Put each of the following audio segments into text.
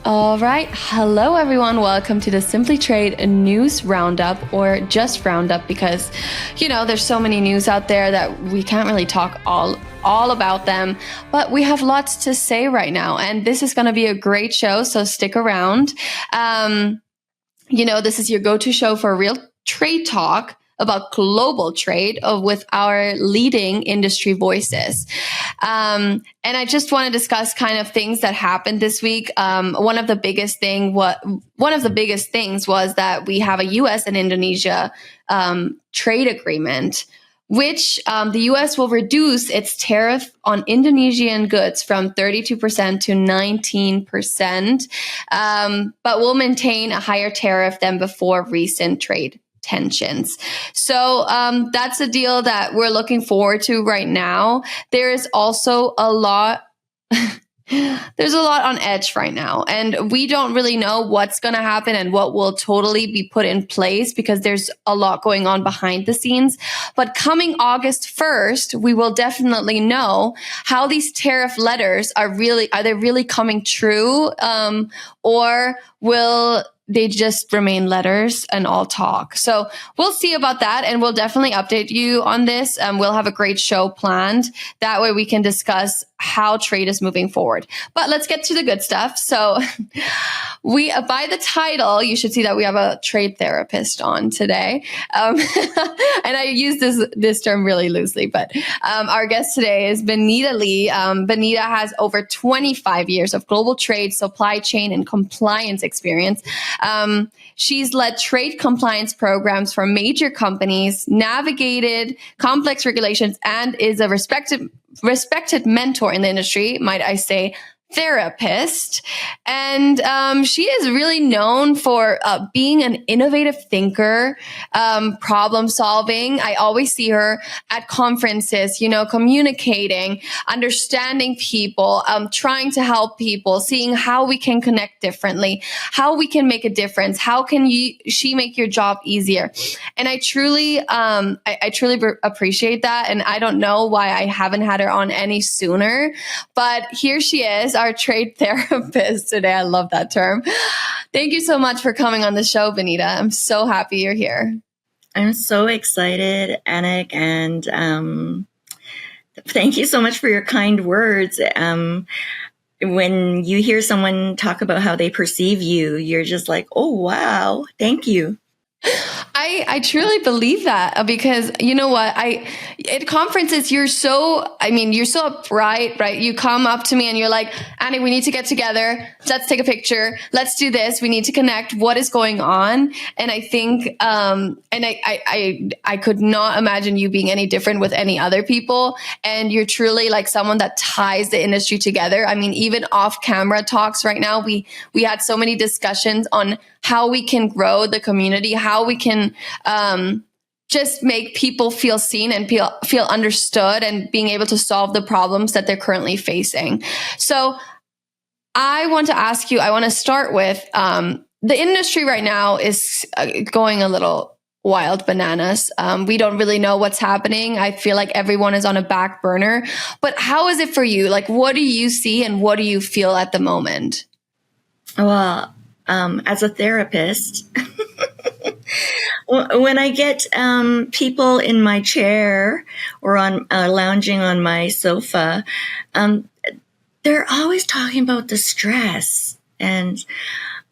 All right. Hello, everyone. Welcome to the Simply Trade News Roundup, or just Roundup, because, there's so many news out there that we can't really talk all about them, but we have lots to say right now. And this is going to be a great show, so stick around. This is your go-to show for real trade talk about global trade with our leading industry voices. And I just want to discuss kind of things that happened this week. One of the biggest things was that we have a US and Indonesia trade agreement, which the US will reduce its tariff on Indonesian goods from 32% to 19%, but will maintain a higher tariff than before recent trade tensions. So that's a deal that we're looking forward to right now. There is also a lot. There's a lot on edge right now, and we don't really know what's going to happen and what will totally be put in place because there's a lot going on behind the scenes. But coming August 1st, we will definitely know how these tariff letters are they really coming true, or will they just remain letters and all talk? So we'll see about that, and we'll definitely update you on this. We'll have a great show planned. That way we can discuss how trade is moving forward. But let's get to the good stuff. So by the title, you should see that we have a trade therapist on today. And I use this term really loosely, but our guest today is Benita Lee. Benita has over 25 years of global trade, supply chain, and compliance experience. She's led trade compliance programs for major companies, navigated complex regulations, and is a respected mentor in the industry, might I say, therapist. And she is really known for being an innovative thinker, problem solving. I always see her at conferences, communicating, understanding people, trying to help people, seeing how we can connect differently, how we can make a difference, how can she make your job easier. And I truly appreciate that. And I don't know why I haven't had her on any sooner, but here she is, our trade therapist today. I love that term. Thank you so much for coming on the show, Benita. I'm so happy you're here. I'm so excited, Annik, and thank you so much for your kind words. When you hear someone talk about how they perceive you, you're just like, oh, wow, thank you. I truly believe that, because you know what, at conferences, you're so upright, right? You come up to me and you're like, Annie, we need to get together. Let's take a picture. Let's do this. We need to connect. What is going on? And I think, and I could not imagine you being any different with any other people. And you're truly like someone that ties the industry together. I mean, even off camera talks right now, we had so many discussions on how we can grow the community, how we can just make people feel seen and feel understood, and being able to solve the problems that they're currently facing. So I want to start with the industry right now is going a little wild bananas. We don't really know what's happening. I feel like everyone is on a back burner. But how is it for you? Like, what do you see and what do you feel at the moment? Well, as a therapist, when I get people in my chair or on lounging on my sofa, they're always talking about the stress. And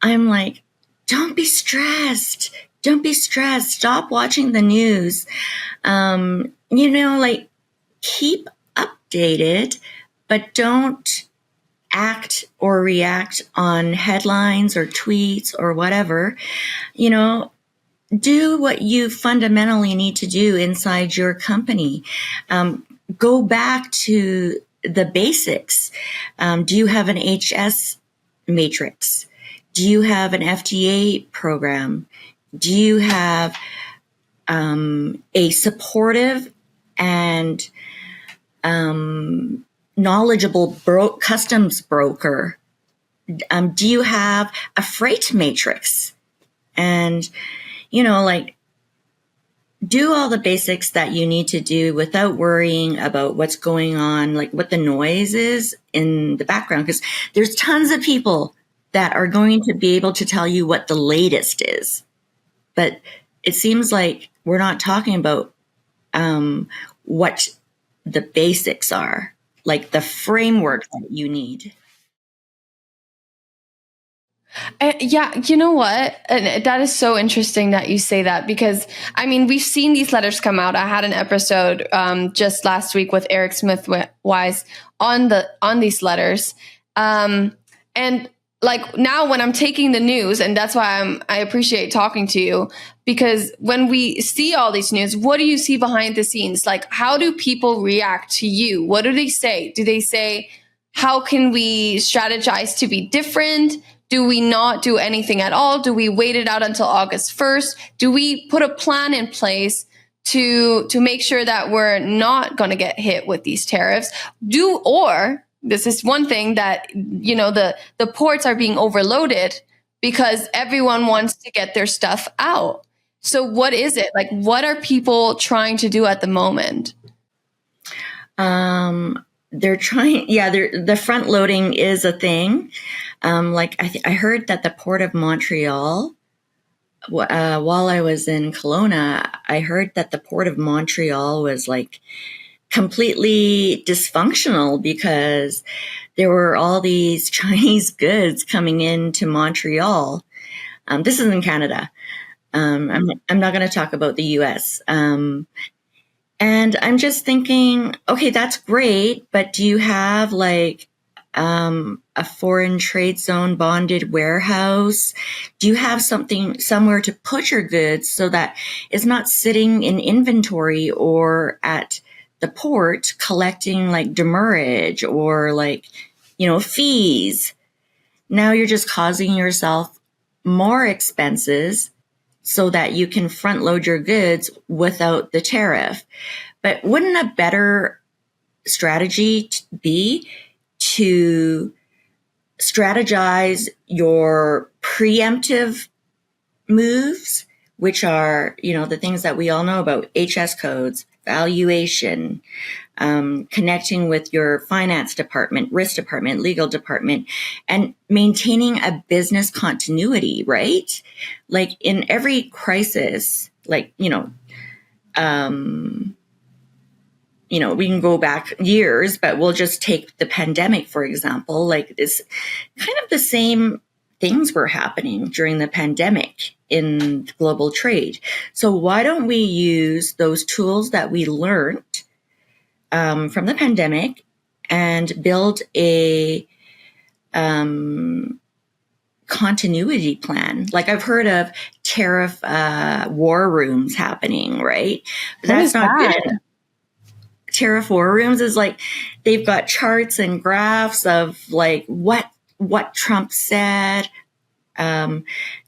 I'm like, don't be stressed. Don't be stressed. Stop watching the news. Keep updated, but don't act or react on headlines or tweets or whatever. Do what you fundamentally need to do inside your company. Go back to the basics. Do you have an HS matrix? Do you have an FDA program? Do you have a supportive and knowledgeable customs broker? Do you have a freight matrix? And, do all the basics that you need to do without worrying about what's going on, like what the noise is in the background. Because there's tons of people that are going to be able to tell you what the latest is. But it seems like we're not talking about what the basics are, like the framework that you need. Yeah, you know what? And that is so interesting that you say that, because I mean, we've seen these letters come out. I had an episode just last week with Eric Smith Wise on these letters, and like now when I'm taking the news, and that's why I appreciate talking to you, because when we see all these news, what do you see behind the scenes? Like, how do people react to you? What do they say? Do they say, how can we strategize to be different? Do we not do anything at all? Do we wait it out until August 1st? Do we put a plan in place to make sure that we're not going to get hit with these tariffs? Or this is one thing that, you know, the ports are being overloaded because everyone wants to get their stuff out. So what is it? Like, what are people trying to do at the moment? They're trying, the front loading is a thing. Like I heard that the Port of Montreal, while I was in Kelowna, I heard that the Port of Montreal was like completely dysfunctional because there were all these Chinese goods coming into Montreal. This is in Canada. I'm not going to talk about the US. And I'm just thinking, okay, that's great, but do you have like a foreign trade zone bonded warehouse? Do you have something somewhere to put your goods so that it's not sitting in inventory or at the port collecting like demurrage or like, you know, fees? Now you're just causing yourself more expenses so that you can front load your goods without the tariff. But wouldn't a better strategy be to strategize your preemptive moves, which are, you know, the things that we all know about: HS codes, valuation, connecting with your finance department, risk department, legal department, and maintaining a business continuity, right? Like in every crisis, like, we can go back years, but we'll just take the pandemic, for example. Like, this kind of the same things were happening during the pandemic in global trade. So why don't we use those tools that we learned from the pandemic and build a continuity plan? Like, I've heard of tariff war rooms happening, right? But that's not good. Tariff war rooms is like, they've got charts and graphs of like what Trump said,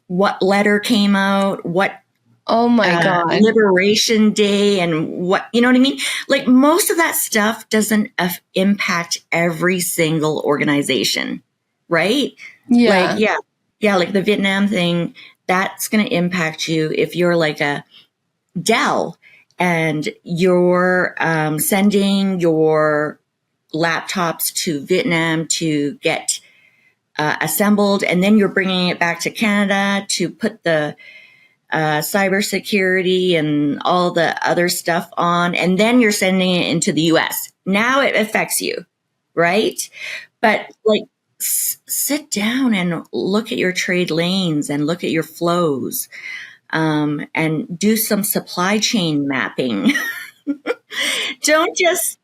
what letter came out, what Oh my God. Liberation Day, and what, you know what I mean? Like, most of that stuff doesn't impact every single organization, right? Yeah. Like, like the Vietnam thing, that's going to impact you if you're like a Dell and you're sending your laptops to Vietnam to get assembled, and then you're bringing it back to Canada to put the cybersecurity and all the other stuff on, and then you're sending it into the US. Now it affects you, right? But like, sit down and look at your trade lanes and look at your flows, and do some supply chain mapping. Don't just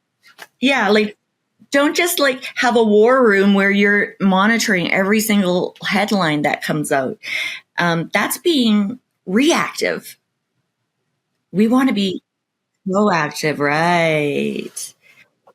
have a war room where you're monitoring every single headline that comes out. That's being reactive. We want to be proactive, right?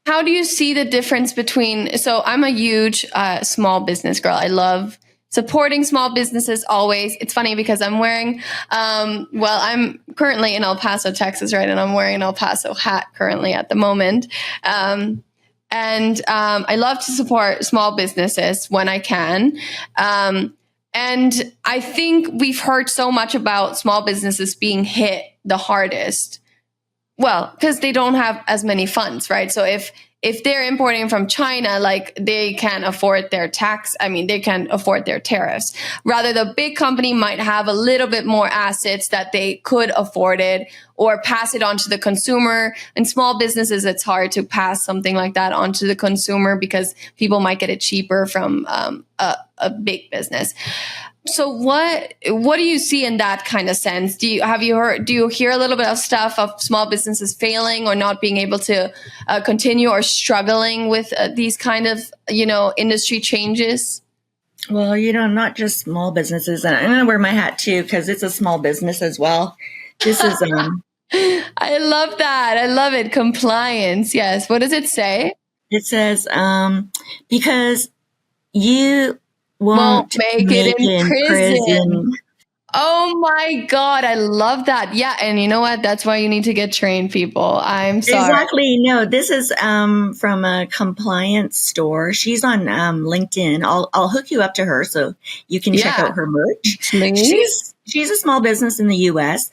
How do you see the difference between, so I'm a huge small business girl. I love supporting small businesses always. It's funny because I'm wearing, I'm currently in El Paso, Texas, right? And I'm wearing an El Paso hat currently at the moment. And I love to support small businesses when I can. And I think we've heard so much about small businesses being hit the hardest. Well, because they don't have as many funds, right? So if if they're importing from China, like they can't afford their they can't afford their tariffs. Rather, the big company might have a little bit more assets that they could afford it or pass it on to the consumer. In small businesses, it's hard to pass something like that onto the consumer because people might get it cheaper from a big business. So what do you see in that kind of sense? Do you hear a little bit of stuff of small businesses failing or not being able to continue or struggling with these kind of, industry changes? Well, not just small businesses, and I'm going to wear my hat too, because it's a small business as well. This is, I love that. I love it. Compliance. Yes. What does it say? It says, because you won't make it in prison. Oh my God. I love that. Yeah. And you know what? That's why you need to get trained, people. I'm sorry. Exactly. No, this is from a compliance store. She's on LinkedIn. I'll hook you up to her so you can check out her merch. Please. She's a small business in the US.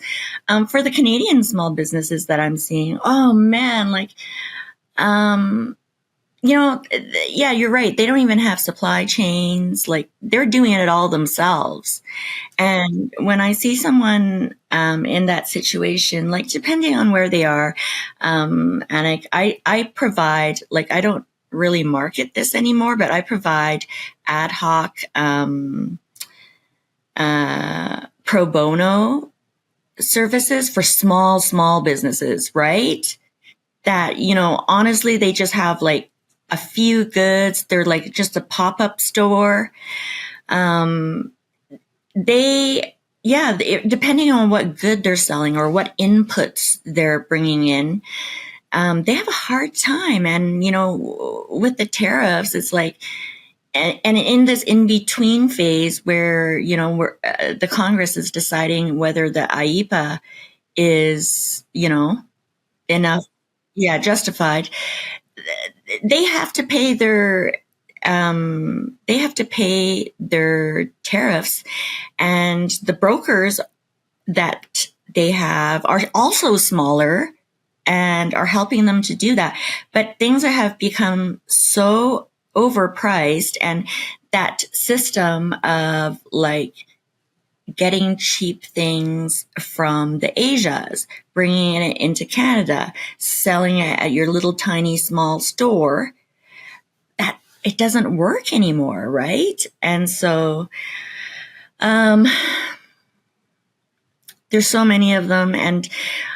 For the Canadian small businesses that I'm seeing, oh man, yeah, you're right. They don't even have supply chains. Like they're doing it all themselves. And when I see someone in that situation, like depending on where they are, Annik, I provide, like I don't really market this anymore, but I provide ad hoc pro bono services for small businesses, right? That, honestly, they just have like a few goods. They're like just a pop-up store. Depending on what good they're selling or what inputs they're bringing in, they have a hard time. And, with the tariffs, it's like, and in this in-between phase where, the Congress is deciding whether the IEPA is, enough, justified, they have to pay their tariffs, and the brokers that they have are also smaller and are helping them to do that. But things have become so overpriced, and that system of like getting cheap things from the Asias, bringing it into Canada, selling it at your little tiny small store, that it doesn't work anymore, right? And so there's so many of them, and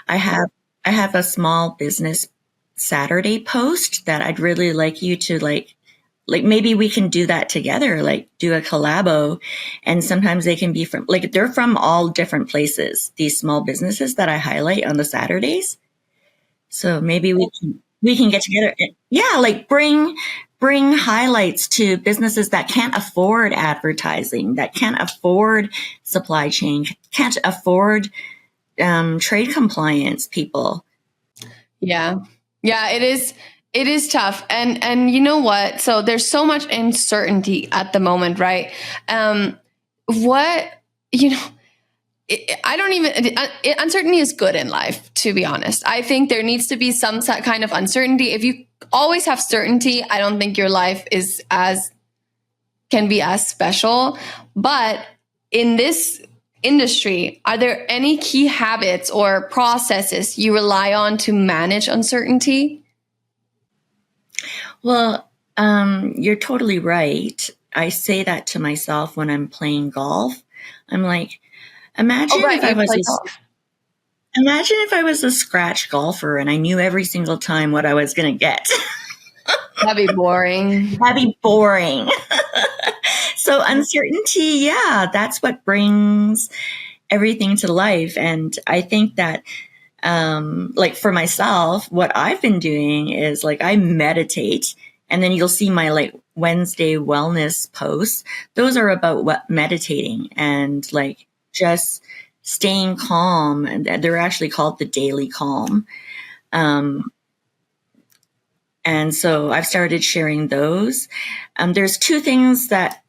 I have a small business Saturday post that I'd really like you to like maybe we can do that together, like do a collabo. And sometimes they can be they're from all different places, these small businesses that I highlight on the Saturdays. So maybe we can get together and, bring highlights to businesses that can't afford advertising, that can't afford supply chain, can't afford trade compliance people. Yeah. Yeah, it is. It is tough. And you know what? So there's so much uncertainty at the moment, right? Uncertainty is good in life, to be honest. I think there needs to be some kind of uncertainty. If you always have certainty, I don't think your life can be as special. But in this industry, are there any key habits or processes you rely on to manage uncertainty? Well, you're totally right. I say that to myself when I'm playing golf. I'm like, imagine if I was a scratch golfer and I knew every single time what I was going to get. That'd be boring. So uncertainty, that's what brings everything to life. And I think that for myself, what I've been doing is I meditate, and then you'll see my Wednesday wellness posts. Those are about meditating and just staying calm. And they're actually called the daily calm. And so I've started sharing those. There's two things that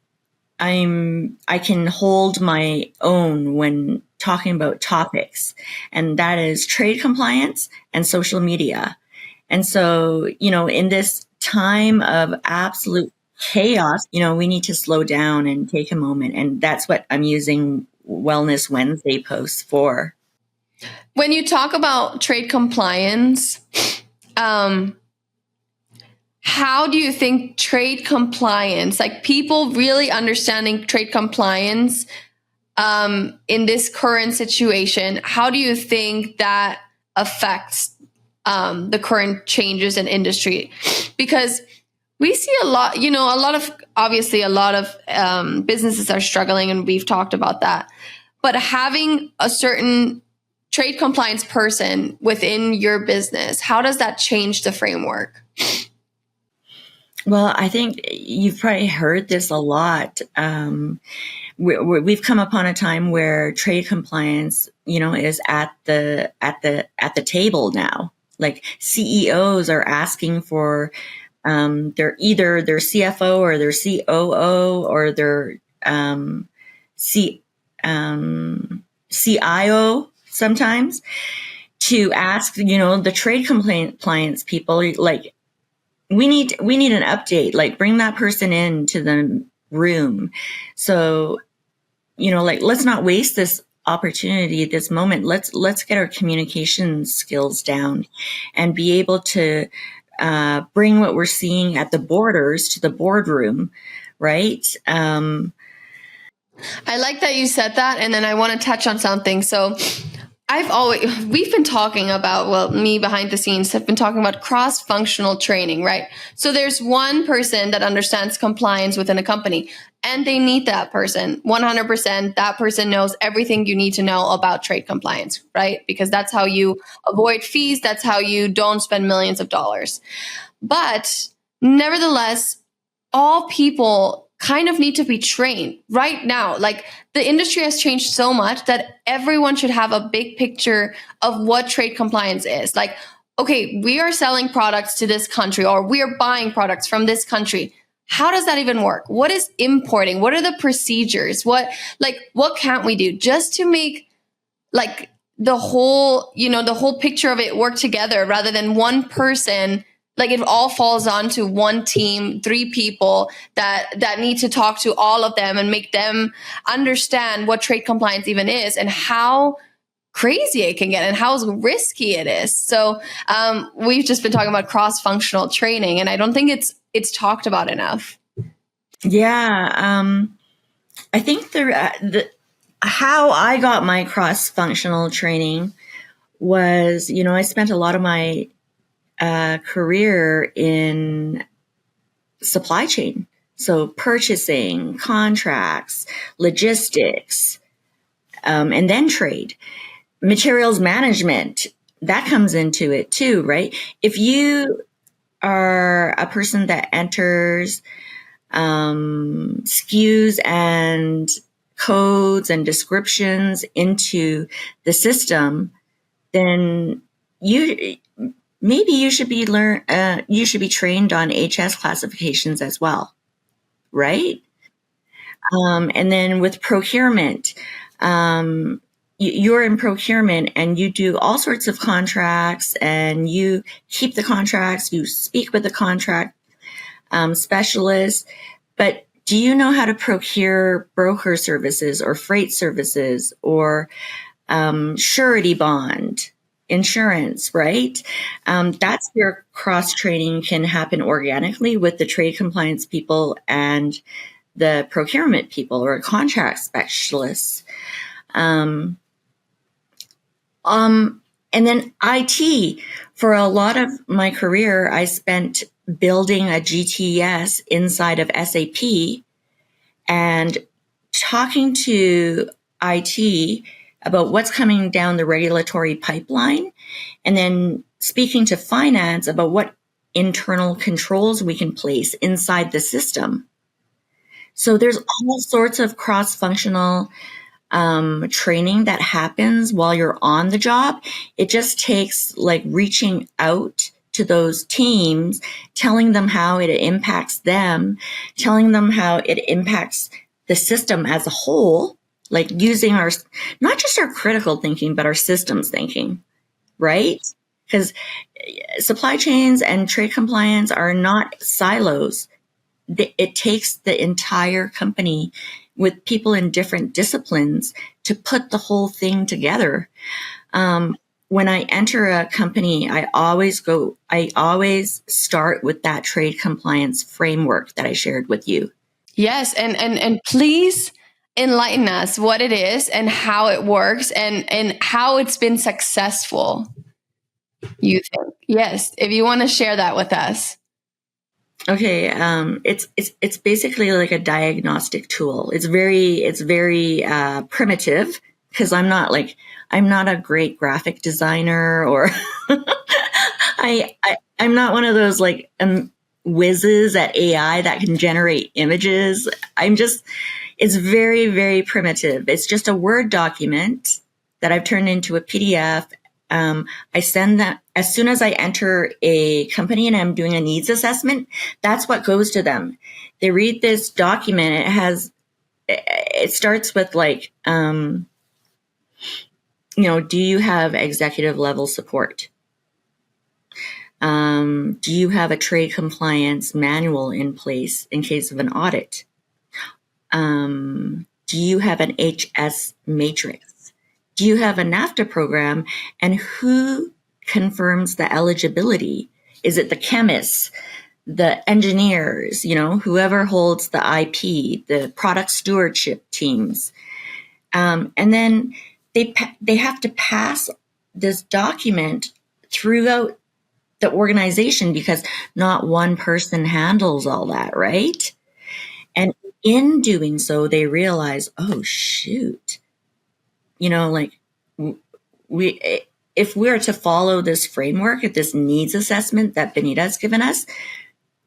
I can hold my own when talking about topics, and that is trade compliance and social media. And so, in this time of absolute chaos, we need to slow down and take a moment. And that's what I'm using Wellness Wednesday posts for. When you talk about trade compliance, how do you think trade compliance, like people really understanding trade compliance in this current situation, how do you think that affects the current changes in industry? Because we see a lot of businesses are struggling, and we've talked about that. But having a certain trade compliance person within your business, how does that change the framework? Well, I think you've probably heard this a lot. We've come upon a time where trade compliance, is at the table now. Like CEOs are asking for they're either their CFO or their COO or their CIO sometimes to ask, the trade compliance people, like, we need an update, like bring that person into the room. So, let's not waste this opportunity at this moment. Let's get our communication skills down and be able to bring what we're seeing at the borders to the boardroom, right? I like that you said that. And then I want to touch on something. So we've been talking about, well, me behind the scenes have been talking about cross-functional training, right? So there's one person that understands compliance within a company, and they need that person 100%. That person knows everything you need to know about trade compliance, right? Because that's how you avoid fees. That's how you don't spend millions of dollars. But nevertheless, all people kind of need to be trained right now. Like, the industry has changed so much that everyone should have a big picture of what trade compliance is. Like, okay, we are selling products to this country, or we are buying products from this country. How does that even work? What is importing? What are the procedures? What can't we do just to make like the whole picture of it work together, rather than one person? Like, it all falls onto one team, 3 people that need to talk to all of them and make them understand what trade compliance even is and how crazy it can get and how risky it is. So we've just been talking about cross-functional training, and I don't think it's talked about enough. Yeah, I think how I got my cross-functional training was, I spent a lot of my career in supply chain. So purchasing, contracts, logistics, and then trade. Materials management, that comes into it too, right? If you are a person that enters SKUs and codes and descriptions into the system, then maybe you should be trained on HS classifications as well, right? And then with procurement, you're in procurement and you do all sorts of contracts, and you keep the contracts, you speak with the contract specialist, but do you know how to procure broker services or freight services or surety bond? Insurance, right? That's where cross-training can happen organically with the trade compliance people and the procurement people or contract specialists. And then IT. For a lot of my career, I spent building a GTS inside of SAP and talking to IT about what's coming down the regulatory pipeline, and then speaking to finance about what internal controls we can place inside the system. So there's all sorts of cross-functional training that happens while you're on the job. It just takes like reaching out to those teams, telling them how it impacts them, telling them how it impacts the system as a whole, like using not just our critical thinking, but our systems thinking, right? Because supply chains and trade compliance are not silos. It takes the entire company with people in different disciplines to put the whole thing together. When I enter a company, I always start with that trade compliance framework that I shared with you. Yes, and please enlighten us what it is and how it works and how it's been successful. You think? Yes, if you want to share that with us. Okay, it's basically like a diagnostic tool. It's very primitive because I'm not a great graphic designer, or I'm not one of those whizzes at AI that can generate images. It's very, very primitive. It's just a Word document that I've turned into a PDF. I send that as soon as I enter a company and I'm doing a needs assessment. That's what goes to them. They read this document. It starts with do you have executive level support? Do you have a trade compliance manual in place in case of an audit? Do you have an HS matrix? Do you have a NAFTA program? And who confirms the eligibility? Is it the chemists, the engineers, whoever holds the IP, the product stewardship teams? And then they have to pass this document throughout the organization because not one person handles all that, right? And in doing so, they realize, oh, shoot. If we're to follow this framework, this needs assessment that Benita has given us,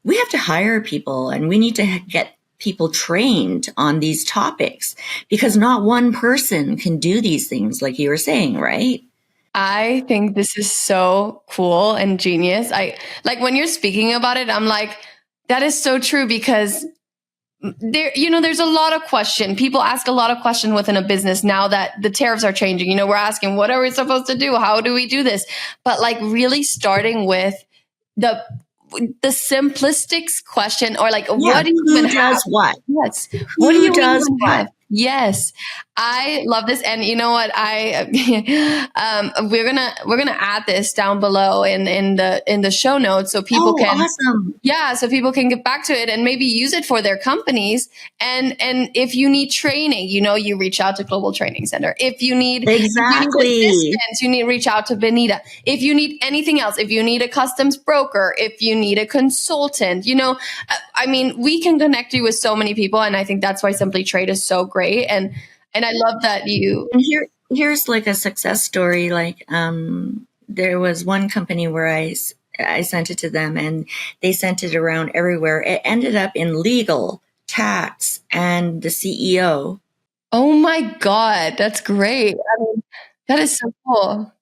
we have to hire people and we need to get people trained on these topics because not one person can do these things like you were saying, right? I think this is so cool and genius. I like when you're speaking about it, I'm like, that is so true because there's a lot of question. People ask a lot of question within a business now that the tariffs are changing. We're asking, what are we supposed to do? How do we do this? But really starting with the simplistic question, or what do you even have? What? Yes. What do you even have? Yes, I love this, and you know what? We're gonna add this down below in the show notes so people can. Awesome. Yeah, so people can get back to it and maybe use it for their companies. And if you need training, you reach out to Global Training Center. If you need assistance, you need to reach out to Benita. If you need anything else, if you need a customs broker, if you need a consultant, we can connect you with so many people, and I think that's why Simply Trade is so great. And I love that you. And here's a success story. There was one company where I sent it to them and they sent it around everywhere. It ended up in legal, tax, and the CEO. Oh my God, that's great. That is so cool.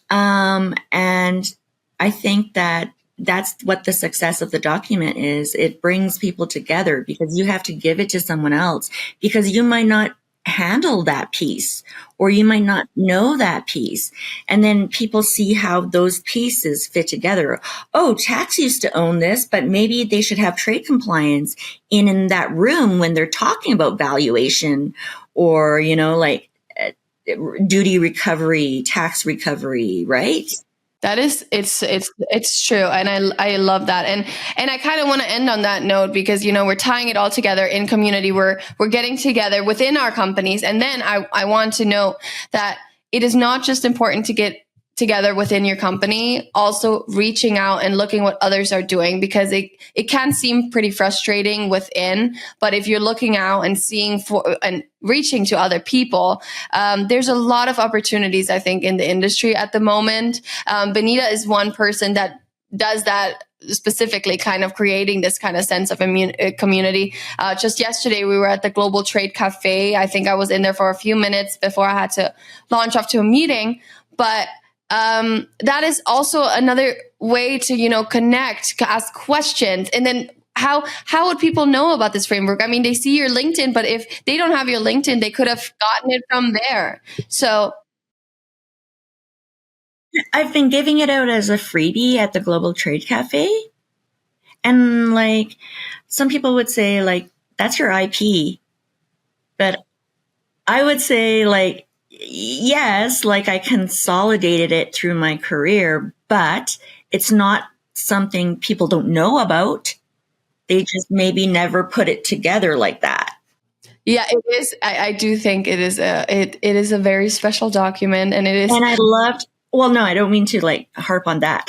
And I think that's what the success of the document is. It brings people together because you have to give it to someone else because you might not handle that piece or you might not know that piece. And then people see how those pieces fit together. Oh, tax used to own this, but maybe they should have trade compliance in that room when they're talking about valuation or, duty recovery, tax recovery, right? That is, it's true. And I love that. And I kind of want to end on that note because, we're tying it all together in community. We're getting together within our companies. And then I want to note that it is not just important to get together within your company, also reaching out and looking what others are doing because it can seem pretty frustrating within, but if you're looking out and seeing and reaching to other people, there's a lot of opportunities, I think, in the industry at the moment. Benita is one person that does that specifically, kind of creating this kind of sense of community. Just yesterday, we were at the Global Trade Cafe. I think I was in there for a few minutes before I had to launch off to a meeting, but that is also another way to, connect, to ask questions. And then how would people know about this framework? They see your LinkedIn, but if they don't have your LinkedIn, they could have gotten it from there. So I've been giving it out as a freebie at the Global Trade Cafe. And like, some people would say like, that's your IP. But I would say like, yes, like I consolidated it through my career, but it's not something people don't know about. They just maybe never put it together like that. Yeah, it is. I do think it is it is a very special document, and it is. And I loved, well, no, I don't mean to like harp on that.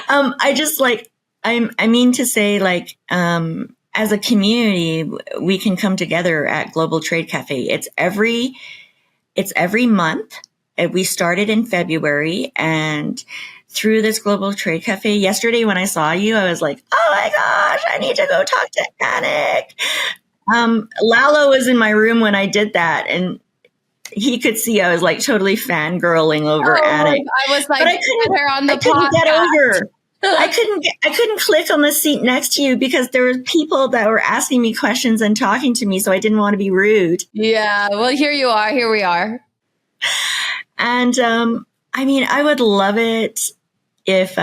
I just like, I mean to say like, as a community, we can come together at Global Trade Cafe. It's every month. We started in February, and through this Global Trade Cafe, yesterday when I saw you, I was like, oh my gosh, I need to go talk to Annik. Lalo was in my room when I did that, and he could see I was like totally fangirling over Annik. I was like, but I couldn't, her on the I couldn't get podcast. over. I couldn't click on the seat next to you because there were people that were asking me questions and talking to me, so I didn't want to be rude. Yeah, well, here you are. Here we are. And I mean, I would love it if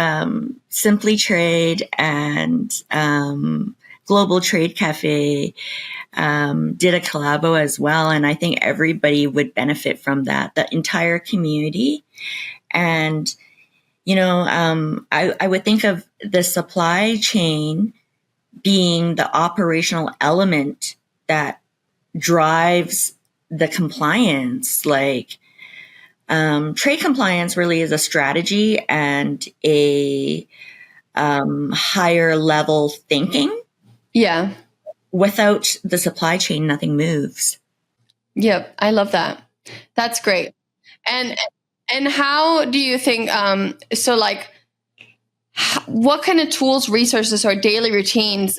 Simply Trade and Global Trade Cafe did a collabo as well. And I think everybody would benefit from that, the entire community. And, you know, I would think of the supply chain being the operational element that drives the compliance. Like, trade compliance really is a strategy and a higher level thinking. Yeah. Without the supply chain, nothing moves. Yep. I love that. That's great. And how do you think, so like, what kind of tools, resources, or daily routines,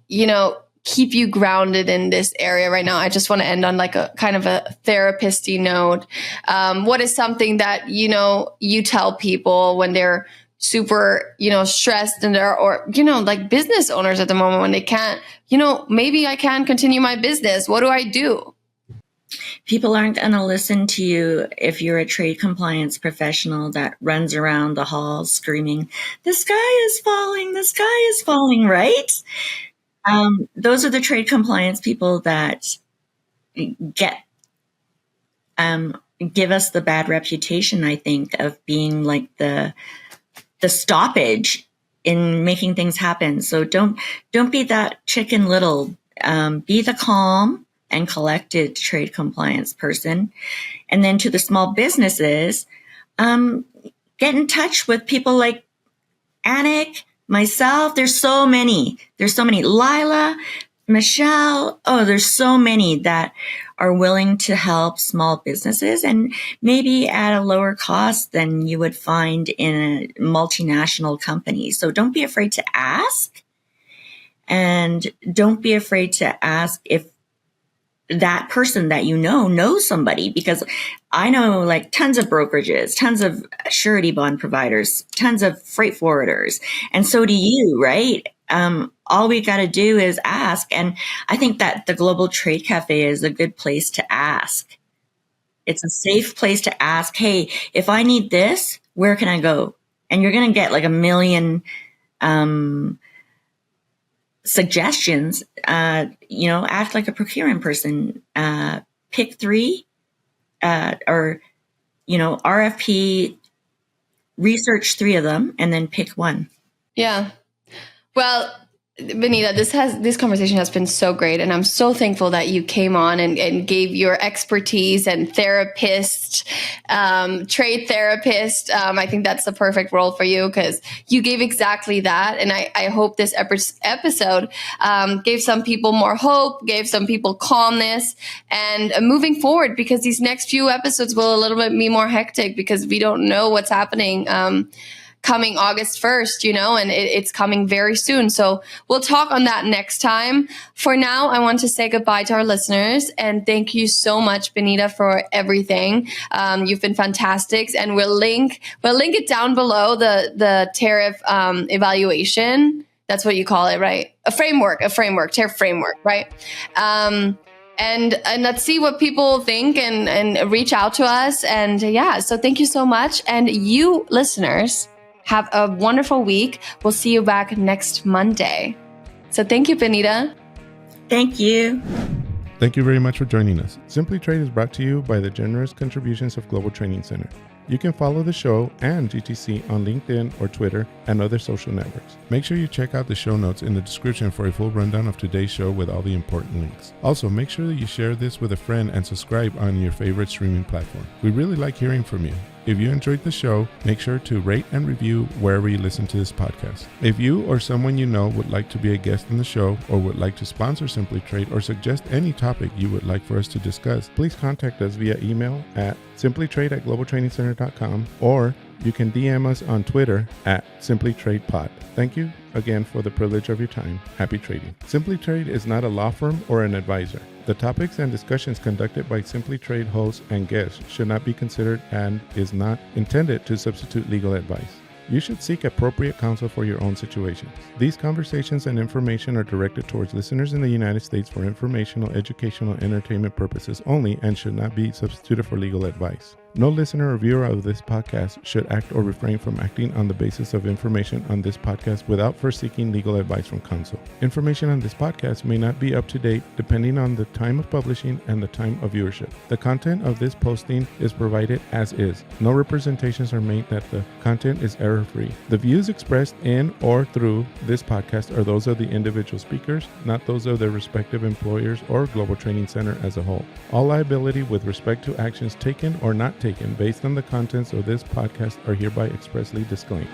you know, keep you grounded in this area right now? I just want to end on like a kind of a therapist-y note. What is something that, you know, you tell people when they're super, you know, stressed and they're, or, you know, like business owners at the moment when they can't, you know, maybe I can't continue my business. What do I do? People aren't going to listen to you if you're a trade compliance professional that runs around the halls screaming, the sky is falling, right? Those are the trade compliance people that give us the bad reputation, I think, of being like the stoppage in making things happen. So don't be that Chicken Little. Be the calm and collected trade compliance person. And then to the small businesses, get in touch with people like Annik, myself. There's so many. Lila, Michelle. Oh, there's so many that are willing to help small businesses, and maybe at a lower cost than you would find in a multinational company. So don't be afraid to ask. And don't be afraid to ask if that person that you know knows somebody, because I know like tons of brokerages, tons of surety bond providers, tons of freight forwarders. And so do you, right? All we got to do is ask. And I think that the Global Trade Cafe is a good place to ask. It's a safe place to ask, hey, if I need this, where can I go? And you're going to get like a million suggestions. You know, act like a procurement person. Pick 3, or, you know, RFP, research 3 of them, and then pick 1. Yeah. Well, Benita, this conversation has been so great, and I'm so thankful that you came on and gave your expertise and therapist, trade therapist. I think that's the perfect role for you because you gave exactly that. And I hope this episode gave some people more hope, gave some people calmness, and moving forward, because these next few episodes will a little bit be more hectic because we don't know what's happening coming August 1st, you know, and it's coming very soon. So we'll talk on that next time. For now, I want to say goodbye to our listeners and thank you so much, Benita, for everything. You've been fantastic, and we'll link it down below, the tariff evaluation. That's what you call it, right? A framework, tariff framework, right? and let's see what people think and reach out to us. And yeah, so thank you so much. And you listeners, have a wonderful week. We'll see you back next Monday. So thank you, Benita. Thank you. Thank you very much for joining us. Simply Trade is brought to you by the generous contributions of Global Training Center. You can follow the show and GTC on LinkedIn or Twitter and other social networks. Make sure you check out the show notes in the description for a full rundown of today's show with all the important links. Also, make sure that you share this with a friend and subscribe on your favorite streaming platform. We really like hearing from you. If you enjoyed the show, make sure to rate and review wherever you listen to this podcast. If you or someone you know would like to be a guest in the show or would like to sponsor Simply Trade or suggest any topic you would like for us to discuss, please contact us via email at simplytrade@globaltrainingcenter.com, or you can DM us on Twitter at simplytradepod. Thank you again for the privilege of your time. Happy trading. Simply Trade is not a law firm or an advisor. The topics and discussions conducted by Simply Trade hosts and guests should not be considered and is not intended to substitute legal advice. You should seek appropriate counsel for your own situations. These conversations and information are directed towards listeners in the United States for informational, educational, and entertainment purposes only and should not be substituted for legal advice. No listener or viewer of this podcast should act or refrain from acting on the basis of information on this podcast without first seeking legal advice from counsel. Information on this podcast may not be up to date depending on the time of publishing and the time of viewership. The content of this posting is provided as is. No representations are made that the content is error-free. The views expressed in or through this podcast are those of the individual speakers, not those of their respective employers or Global Training Center as a whole. All liability with respect to actions taken or not taken based on the contents of this podcast are hereby expressly disclaimed.